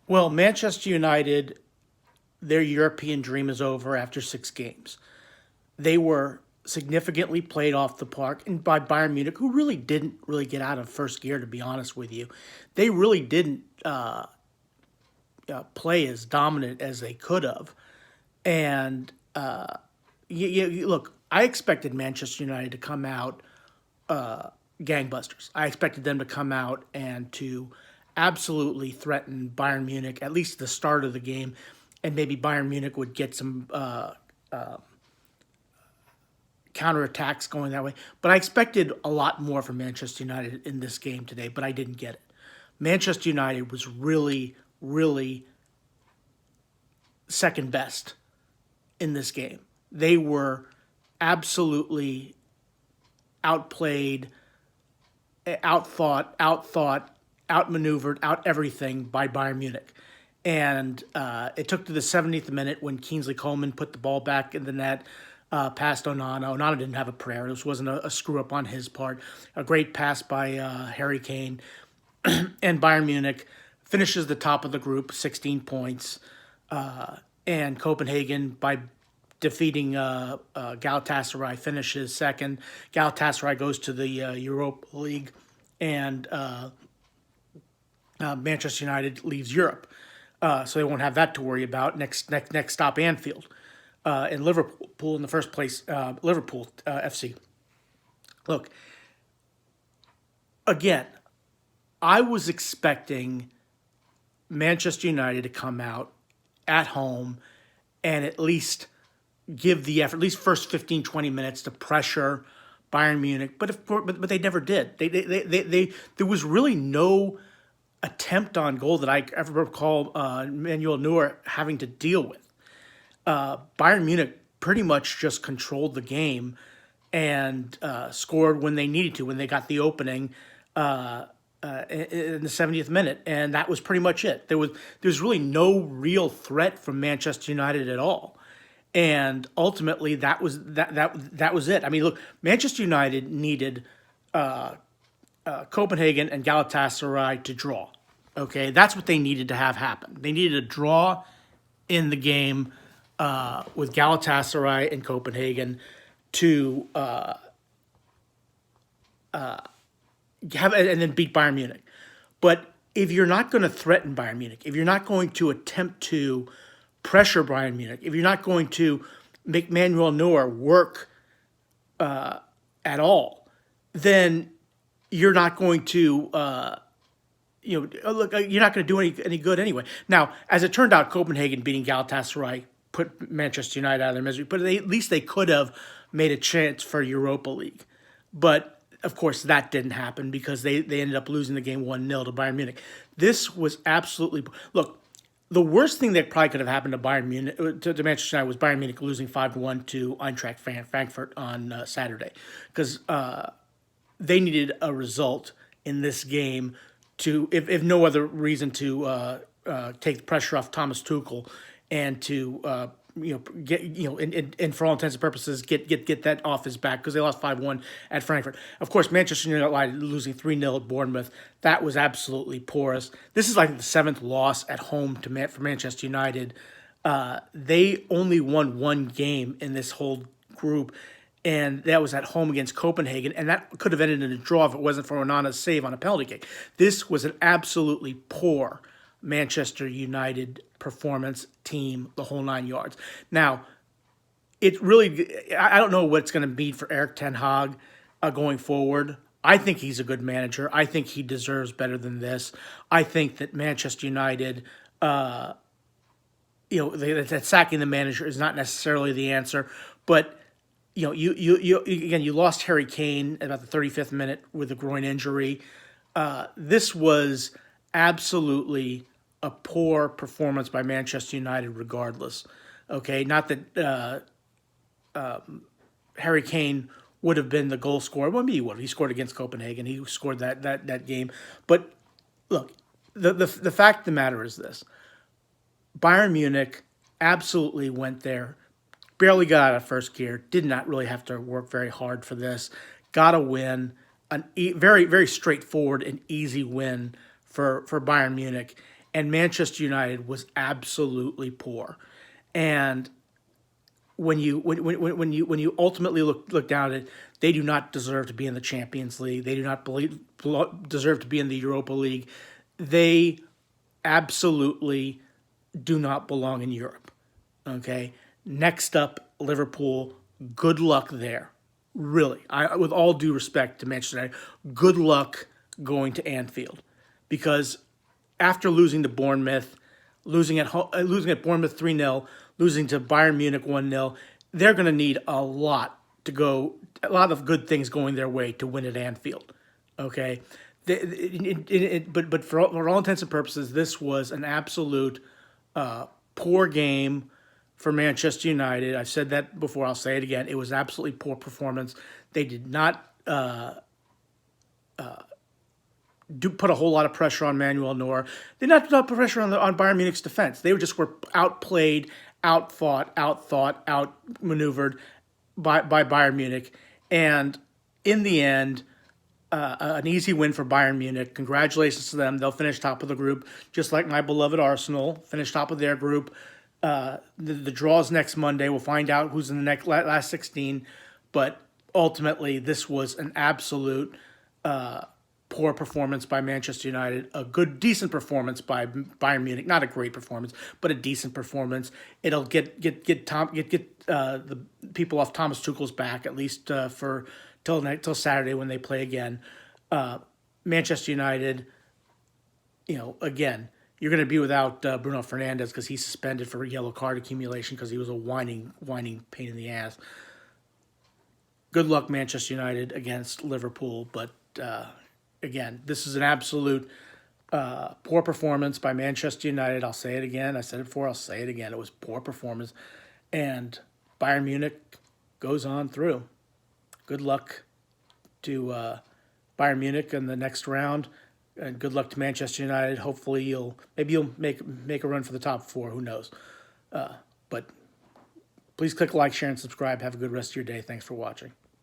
Well, Manchester United, their European dream is over after 6 games. They were significantly played off the park and by Bayern Munich, who really didn't really get out of first gear, to be honest with you. They really didn't play as dominant as they could have. And look, I expected Manchester United to come out gangbusters. I expected them to come out and to absolutely threaten Bayern Munich, at least at the start of the game, and maybe Bayern Munich would get some counterattacks going that way. But I expected a lot more from Manchester United in this game today, but I didn't get it. Manchester United was really, really second best in this game. They were absolutely outplayed, outmaneuvered, out everything by Bayern Munich. And it took to the 70th minute when Kingsley Coman put the ball back in the net, past Onana. Onana didn't have a prayer. This wasn't a screw up on his part. A great pass by Harry Kane. And Bayern Munich finishes the top of the group, 16 points. And Copenhagen, by defeating Galatasaray, finishes second. Galatasaray goes to the Europa League, and Manchester United leaves Europe, so they won't have that to worry about. Next stop, Anfield, in Liverpool in the first place. Liverpool FC. Look, again, I was expecting Manchester United to come out at home and at least give the effort, at least first 15, 20 minutes to pressure Bayern Munich. But they never did. There was really no attempt on goal that I ever recall Manuel Neuer having to deal with. Bayern Munich pretty much just controlled the game and scored when they needed to, when they got the opening in the 70th minute, and that was pretty much it. There's really no real threat from Manchester United at all, and ultimately that was it. I mean, look, Manchester United needed Copenhagen and Galatasaray to draw. Okay, that's what they needed to have happen. They needed a draw in the game with Galatasaray and Copenhagen to have and then beat Bayern Munich. But if you're not going to threaten Bayern Munich, if you're not going to attempt to pressure Bayern Munich, if you're not going to make Manuel Neuer work at all, then you're not going to look. You're not going to do any good anyway. Now, as it turned out, Copenhagen beating Galatasaray put Manchester United out of their misery, but at least they could have made a chance for Europa League. But of course, that didn't happen because they ended up losing the game 1-0 to Bayern Munich. This was absolutely... Look, the worst thing that probably could have happened to Bayern Munich, to Manchester United, was Bayern Munich losing 5-1 to Eintracht Frankfurt on Saturday, because they needed a result in this game to, if no other reason, to take the pressure off Thomas Tuchel and to get and for all intents and purposes get that off his back, because they lost 5-1 at Frankfurt. Of course, Manchester United losing 3-0 at Bournemouth, that was absolutely porous. This is like the 7th loss at home for Manchester United. They only won one game in this whole group, and that was at home against Copenhagen, and that could have ended in a draw if it wasn't for Onana's save on a penalty kick. This was an absolutely poor Manchester United performance, team, the whole 9 yards. Now, it really, I don't know what it's going to be for Erik ten Hag going forward. I think he's a good manager. I think he deserves better than this. I think that Manchester United, that sacking the manager is not necessarily the answer, but you lost Harry Kane at about the 35th minute with a groin injury. This was absolutely a poor performance by Manchester United regardless. Okay, not that Harry Kane would have been the goal scorer. Well, maybe he would. He scored against Copenhagen. He scored that game. But look, the fact of the matter is this. Bayern Munich absolutely went there, barely got out of first gear, did not really have to work very hard for this, got a win, very, very straightforward and easy win for Bayern Munich. and Manchester United was absolutely poor. And when you ultimately look down at it, they do not deserve to be in the Champions League. They do not deserve to be in the Europa League. They absolutely do not belong in Europe. Okay. Next up, Liverpool. Good luck there. Really, with all due respect to Manchester United, good luck going to Anfield, because after losing to Bournemouth, losing at Bournemouth 3-0, losing to Bayern Munich 1-0, they're going to need a lot of good things going their way to win at Anfield. Okay, but for all intents and purposes, this was an absolute poor game for Manchester United. I've said that before. I'll say it again. It was absolutely poor performance. They did not put a whole lot of pressure on Manuel Neuer. They did not put pressure on Bayern Munich's defense. They were outplayed, outfought, outmaneuvered by Bayern Munich. And in the end, an easy win for Bayern Munich. Congratulations to them. They'll finish top of the group, just like my beloved Arsenal finished top of their group. The draws next Monday. We'll find out who's in the last 16. But ultimately, this was an absolute poor performance by Manchester United. A decent performance by Bayern Munich. Not a great performance, but a decent performance. It'll get the people off Thomas Tuchel's back, at least for till Saturday when they play again. Manchester United, again, you're going to be without Bruno Fernandes because he's suspended for yellow card accumulation because he was a whining pain in the ass. Good luck, Manchester United, against Liverpool. But again, this is an absolute poor performance by Manchester United. I'll say it again. I said it before. I'll say it again. It was poor performance. And Bayern Munich goes on through. Good luck to Bayern Munich in the next round. And good luck to Manchester United. Hopefully you'll make a run for the top four. Who knows? But please click like, share, and subscribe. Have a good rest of your day. Thanks for watching.